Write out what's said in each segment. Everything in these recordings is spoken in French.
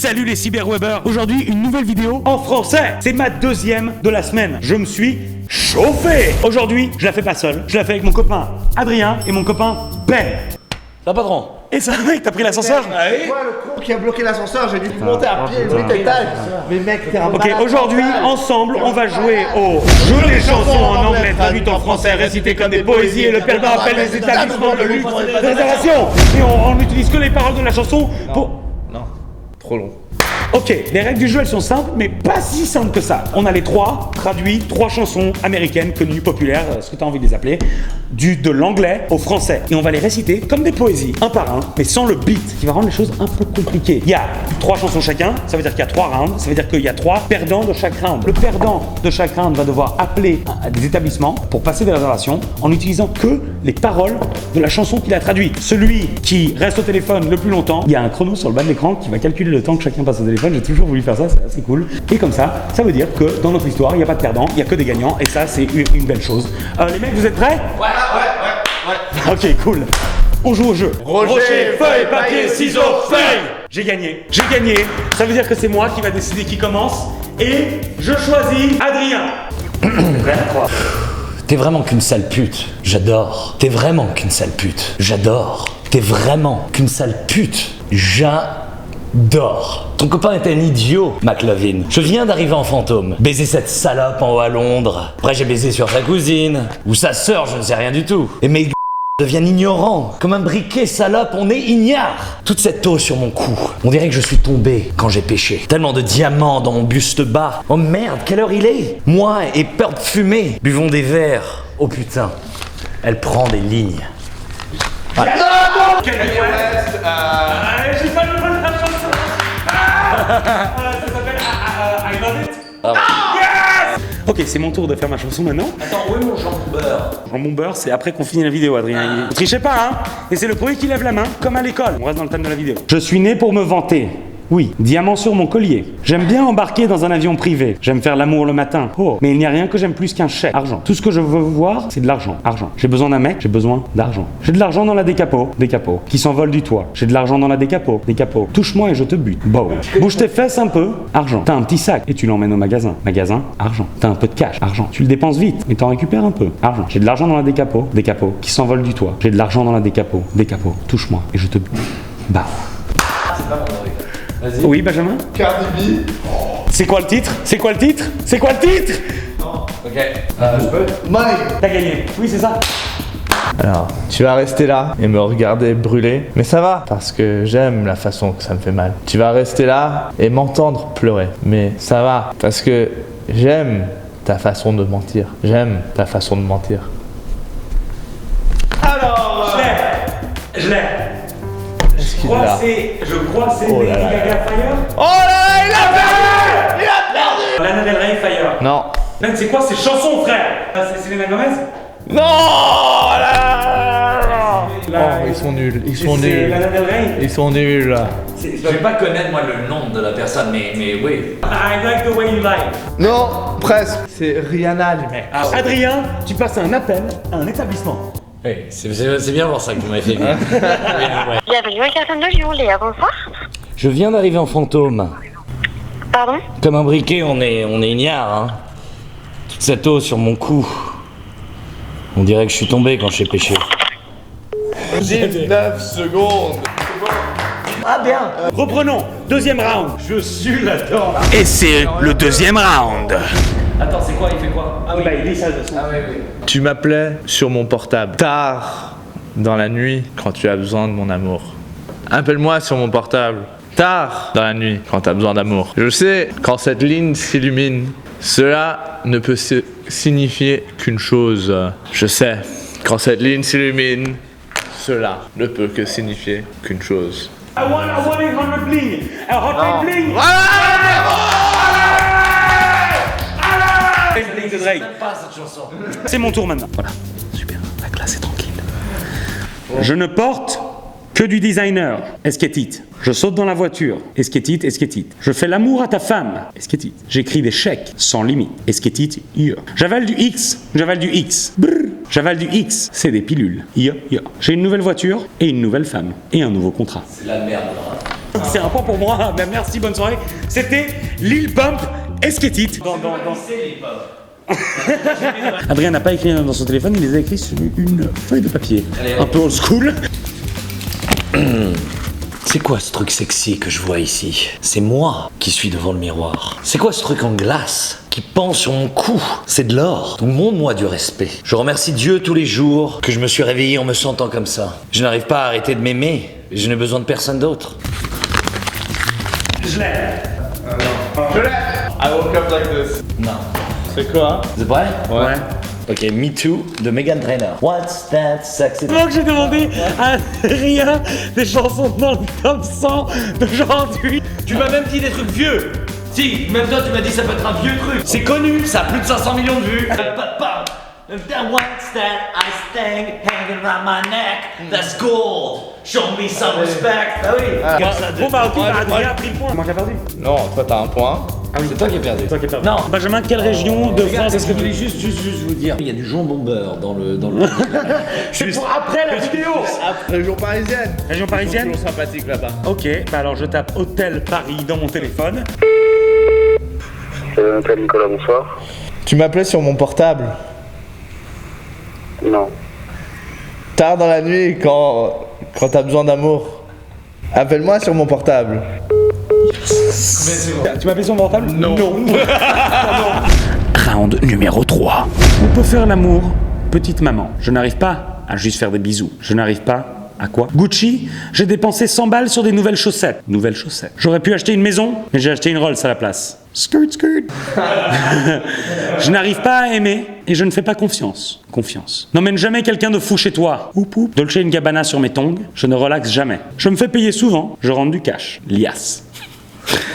Salut les cyberwebbers. Aujourd'hui, une nouvelle vidéo en français. C'est ma deuxième de la semaine. Je me suis chauffé. Aujourd'hui, je la fais pas seul. Je la fais avec mon copain Adrien et mon copain Ben. Ça patron. Et ça, mec, t'as pris l'ascenseur? Moi, le con qui a bloqué l'ascenseur, j'ai dû monter à pied, oui, étage. Mais mec, t'es un Ok, malade. aujourd'hui, ensemble, on va jouer au jeu des chansons en anglais traduites en français, récitées comme des poésies, et le perdant appelle les établissements de lutte de réservation. Et on n'utilise que les paroles de la chanson pour... Non, trop long. Ok, les règles du jeu, elles sont simples, mais pas si simples que ça. On a les trois traduits, trois chansons américaines, connues, populaires, ce que tu as envie de les appeler, de l'anglais au français. Et on va les réciter comme des poésies, un par un, mais sans le beat, qui va rendre les choses un peu compliquées. Il y a trois chansons chacun, ça veut dire qu'il y a trois rounds, ça veut dire qu'il y a trois perdants de chaque round. Le perdant de chaque round va devoir appeler à des établissements pour passer des réservations en n'utilisant que les paroles de la chanson qu'il a traduite. Celui qui reste au téléphone le plus longtemps, il y a un chrono sur le bas de l'écran qui va calculer le temps que chacun passe au téléphone. J'ai toujours voulu faire ça, c'est assez cool. Et comme ça veut dire que dans notre histoire, il n'y a pas de perdants, il n'y a que des gagnants. Et ça, c'est une belle chose. Les mecs, vous êtes prêts? Ouais. Ok, cool. On joue au jeu. Rocher, feuille, papier, ciseaux, feuille. J'ai gagné. Ça veut dire que c'est moi qui va décider qui commence. Et je choisis Adrien. T'es vraiment qu'une sale pute. J'adore. T'es vraiment qu'une sale pute. J'adore. T'es vraiment qu'une sale pute. J'adore. Ton copain est un idiot, McLovin. Je viens d'arriver en fantôme. Baiser cette salope en haut à Londres. Après j'ai baisé sur sa cousine. Ou sa sœur, je ne sais rien du tout. Et mes deviennent ignorants. Comme un briquet salope, on est ignare. Toute cette eau sur mon cou. On dirait que je suis tombé quand j'ai péché. Tellement de diamants dans mon buste bas. Oh merde, quelle heure il est? Moi et peur de fumer. Buvons des verres. Oh putain. Elle prend des lignes. Voilà. J'ai pas le droit de la chanson. Ça s'appelle I Love It. Yes. Ok, c'est mon tour de faire ma chanson maintenant. Attends, où est mon jambon beurre? Jambon beurre, c'est après qu'on finit la vidéo, Adrien. Vous trichez pas, hein? Et c'est le premier qui lève la main, comme à l'école. On reste dans le thème de la vidéo. Je suis né pour me vanter. Oui, diamant sur mon collier. J'aime bien embarquer dans un avion privé. J'aime faire l'amour le matin. Oh, mais il n'y a rien que j'aime plus qu'un chèque. Argent. Tout ce que je veux voir, c'est de l'argent. Argent. J'ai besoin d'un mec, j'ai besoin d'argent. J'ai de l'argent dans la décapo. Décapo. Qui s'envole du toit. J'ai de l'argent dans la décapo. Décapo. Touche-moi et je te bute. Bon. Bouge tes fesses un peu. Argent. T'as un petit sac et tu l'emmènes au magasin. Magasin. Argent. T'as un peu de cash. Argent. Tu le dépenses vite et t'en récupères un peu. Argent. J'ai de l'argent dans la décapo. Décapo. Qui s'envole du toit. J'ai de l'argent dans la décapo. Décapo. Touche-moi et je te bute. Bah. Vas-y. Oui, Benjamin? Cardi B. C'est quoi le titre? Non. Ok. Je peux? Money. T'as gagné. Oui, c'est ça. Alors, tu vas rester là et me regarder brûler, mais ça va, parce que j'aime la façon que ça me fait mal. Tu vas rester là et m'entendre pleurer, mais ça va, parce que j'aime ta façon de mentir. J'aime ta façon de mentir. Alors, je l'ai. Je crois que c'est Oh là Lady là. Gaga Fire. Oh là, il a perdu! Lana Del Rey Fire. Non. Ben, c'est quoi ces chansons, frère? C'est Selena Gomez? Non là. Là, Oh, ils sont nuls, ils sont c'est nuls. Lana Del Rey. Ils sont nuls. Je vais pas connaître moi le nom de la personne, mais oui. I like the way you lie. Non, presque. C'est Rihanna, les mecs. Adrien, tu passes un appel à un établissement. Oui, c'est bien pour ça que vous m'avez fait venir. Bienvenue à Carton de Lyon, Léa, bonsoir. Je viens d'arriver en fantôme. Pardon? Comme un briquet, on est ignare, hein. Toute cette eau sur mon cou. On dirait que je suis tombé quand j'ai péché. 19 secondes. Reprenons. Deuxième round. Je suis là-dedans. Et c'est le deuxième round. Attends, c'est quoi? Il fait quoi? Ah oui. Bah, il dit ça de toute façon. Ah oui. Tu m'appelais sur mon portable, tard dans la nuit, quand tu as besoin de mon amour. Appelle-moi sur mon portable, tard dans la nuit, quand tu as besoin d'amour. Je sais, quand cette ligne s'illumine, cela ne peut signifier qu'une chose. Je sais, quand cette ligne s'illumine, cela ne peut que signifier qu'une chose. I want 1-800 bling. A hotline bling. Bling de Drake. Pas cette chanson. C'est mon tour maintenant. Voilà. Super. La classe est tranquille. Je ne porte que du designer. Esquetite. Je saute dans la voiture. Esquetite, esquetite. Je fais l'amour à ta femme. Esquetite. J'écris des chèques sans limite. Esquetite, yeah. J'avale du X. J'avale du X. Brrr. J'avale du X. C'est des pilules. Yeah, yeah. J'ai une nouvelle voiture et une nouvelle femme. Et un nouveau contrat. C'est la merde. Là. C'est un point pour moi. Ben, merci, bonne soirée. C'était Lil Pump, Esquetite. Adrien n'a pas écrit dans son téléphone, il les a écrits sur une feuille de papier. Un peu old school. C'est quoi ce truc sexy que je vois ici? C'est moi qui suis devant le miroir. C'est quoi ce truc en glace qui pend sur mon cou? C'est de l'or. Donc montre-moi du respect. Je remercie Dieu tous les jours que je me suis réveillé en me sentant comme ça. Je n'arrive pas à arrêter de m'aimer. Je n'ai besoin de personne d'autre. Je l'ai. I woke up like this. Non. C'est quoi? C'est vrai? Ouais. Ok, Me Too de Meghan Trainor. What's that sexy? Moi que j'ai demandé à Adrien des chansons dans le top 100 d'aujourd'hui. Tu m'as même dit des trucs vieux. Si, même toi tu m'as dit ça peut être un vieux truc. C'est connu, ça a plus de 500 millions de vues. What's that ice thing hanging around my neck? That's gold. Show me some respect. Ah oui. Bon bah ok, bah, Adrien a pris le point. Moi qui a perdu. Non, toi t'as un point. Ah oui, c'est toi qui as perdu. Toi qui as perdu. Non. Benjamin, quelle région de France est-ce que je voulais juste vous dire. Il y a du jambon beurre dans le. C'est pour après la vidéo. Région parisienne. Région parisienne. Toujours sympathique là-bas. Ok, bah alors je tape Hôtel Paris dans mon téléphone. Je m'appelle Nicolas, bonsoir. Tu m'appelais sur mon portable. Non. Tard dans la nuit, quand t'as besoin d'amour. Appelle-moi sur mon portable. Tu m'appelles sur mon portable? Non. Round numéro 3. On peut faire l'amour, petite maman. Je n'arrive pas à juste faire des bisous. Je n'arrive pas à quoi? Gucci, j'ai dépensé 100 balles sur des nouvelles chaussettes. Nouvelles chaussettes. J'aurais pu acheter une maison, mais j'ai acheté une Rolls à la place. Skirt, skirt. Je n'arrive pas à aimer et je ne fais pas confiance. Confiance. N'emmène jamais quelqu'un de fou chez toi. Oup, oup. Dolce & Gabbana sur mes tongs. Je ne relaxe jamais. Je me fais payer souvent. Je rentre du cash. Lias.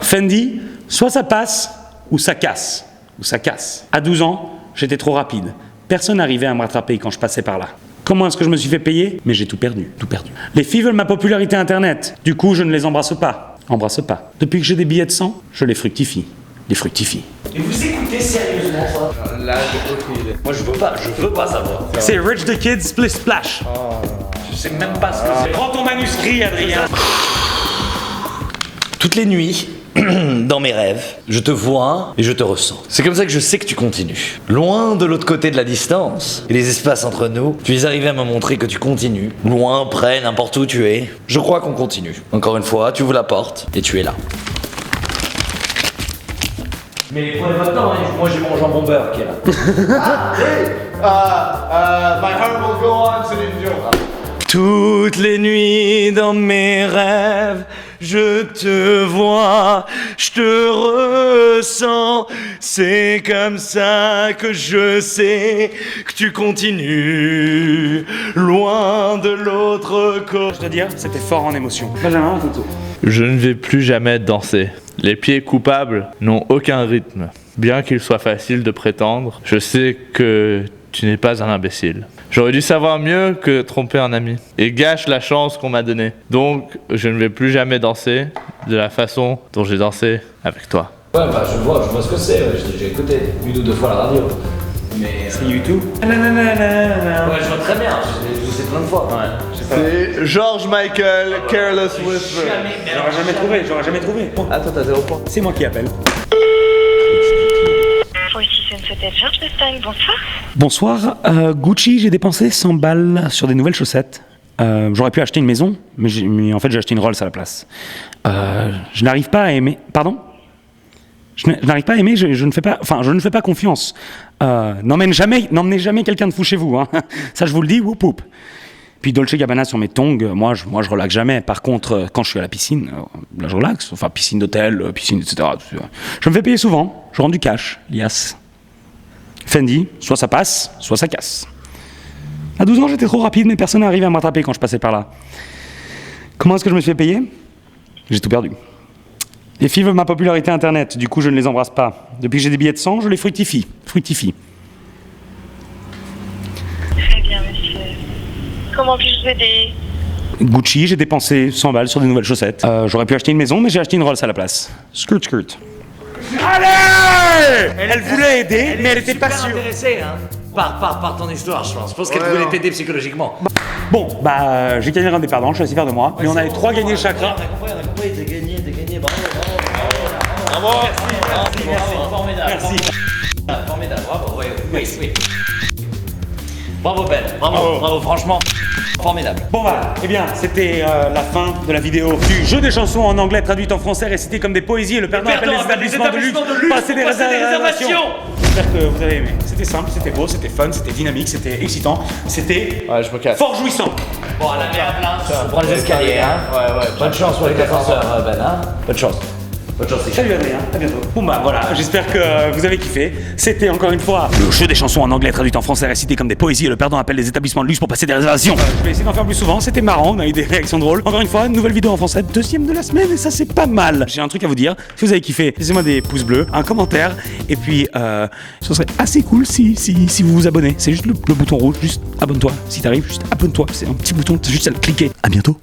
Fendi, soit ça passe ou ça casse. Ou ça casse. À 12 ans, j'étais trop rapide. Personne n'arrivait à me rattraper quand je passais par là. Comment est-ce que je me suis fait payer? Mais j'ai tout perdu, tout perdu. Les filles veulent ma popularité internet. Du coup, je ne les embrasse pas. Embrasse pas. Depuis que j'ai des billets de 100, je les fructifie. Les fructifie. Et vous écoutez sérieusement ça? Là, j'ai aucune idée. Moi je veux pas savoir. C'est Rich the Kid Splish Splash. Je sais même pas ce que c'est. Prends ton manuscrit, Adrien. Toutes les nuits, dans mes rêves, je te vois et je te ressens. C'est comme ça que je sais que tu continues. Loin de l'autre côté de la distance et les espaces entre nous, tu es arrivé à me montrer que tu continues. Loin, près, n'importe où tu es. Je crois qu'on continue. Encore une fois, tu ouvres la porte et tu es là. Mais prenez votre temps, hein. Moi j'ai mon jambon beurre qui est là. My heart will go on, Céline Dion. Toutes les nuits dans mes rêves, je te vois, je te ressens. C'est comme ça que je sais que tu continues loin de l'autre côté. Je dois dire, c'était fort en émotion. Benjamin, c'est tout. Je ne vais plus jamais danser. Les pieds coupables n'ont aucun rythme. Bien qu'il soit facile de prétendre, je sais que tu n'es pas un imbécile. J'aurais dû savoir mieux que tromper un ami. Et gâche la chance qu'on m'a donnée. Donc, je ne vais plus jamais danser de la façon dont j'ai dansé avec toi. Ouais, bah je vois ce que c'est, j'ai déjà écouté une ou deux fois la radio. Mais. C'est YouTube. Ouais, je vois très bien, je sais plein de fois. Ouais. C'est George Michael, Careless Whisper. J'aurais jamais trouvé. Ah, toi, t'as 0 points. C'est moi qui appelle. Georges d'Espagne, bonsoir. Bonsoir, Gucci, j'ai dépensé 100 balles sur des nouvelles chaussettes. J'aurais pu acheter une maison, mais en fait j'ai acheté une Rolls à la place. Je n'arrive pas à aimer... Pardon? Je n'arrive pas à aimer, je ne fais pas confiance. N'emmenez jamais quelqu'un de fou chez vous, hein. Ça je vous le dis, whoop whoop. Puis Dolce & Gabbana sur mes tongs, moi je relaxe jamais. Par contre, quand je suis à la piscine, là je relaxe. Enfin, piscine d'hôtel, piscine, etc. Je me fais payer souvent, je rentre du cash, lias. Fendi, soit ça passe, soit ça casse. À 12 ans, j'étais trop rapide, mais personne n'arrivait à me rattraper quand je passais par là. Comment est-ce que je me suis fait payer? J'ai tout perdu. Les filles veulent ma popularité internet, du coup je ne les embrasse pas. Depuis que j'ai des billets de 100, je les fructifie. Fructifie. Très bien, monsieur. Comment puis-je vous aider? Gucci, j'ai dépensé 100 balles sur des nouvelles chaussettes. J'aurais pu acheter une maison, mais j'ai acheté une Rolls à la place. Skirt, skirt. Allez! Elle voulait aider, mais elle était pas sûre. Intéressée, hein, par ton histoire, je pense. Je pense qu'elle voulait t'aider psychologiquement. Bon, bah, j'ai gagné un des perdants, je suis assez fier de moi. Mais on avait 3 gagnés chacun. On a compris. Oui, t'as gagné, bravo. Merci. Formidable, bravo, oui. Bravo Ben, bravo, franchement, formidable. Bon voilà, eh bien, c'était la fin de la vidéo du jeu des chansons en anglais traduites en français récitées comme des poésies et le perdant appelle les établissements de lutte. Passez des réservations. J'espère que vous avez aimé. C'était simple, c'était beau, c'était fun, c'était dynamique, c'était excitant, c'était Ouais, je me casse. fort jouissant. Bon, à la merde là, on prend les escaliers, hein. Ouais. Bonne chance pour les ascenseurs, Ben, hein. Bonne chance. Salut Adrien, à bientôt. Bon bah voilà, j'espère que vous avez kiffé. C'était encore une fois le jeu des chansons en anglais traduites en français récitées comme des poésies et le perdant appelle les établissements de luxe pour passer des réservations. Je vais essayer d'en faire plus souvent, c'était marrant, on a eu des réactions drôles. Encore une fois, une nouvelle vidéo en français, deuxième de la semaine et ça c'est pas mal. J'ai un truc à vous dire, si vous avez kiffé, laissez-moi des pouces bleus, un commentaire et puis ce serait assez cool si vous vous abonnez. C'est juste le bouton rouge, juste abonne-toi. Si t'arrives, juste abonne-toi, c'est un petit bouton, t'as juste à le cliquer. À bientôt.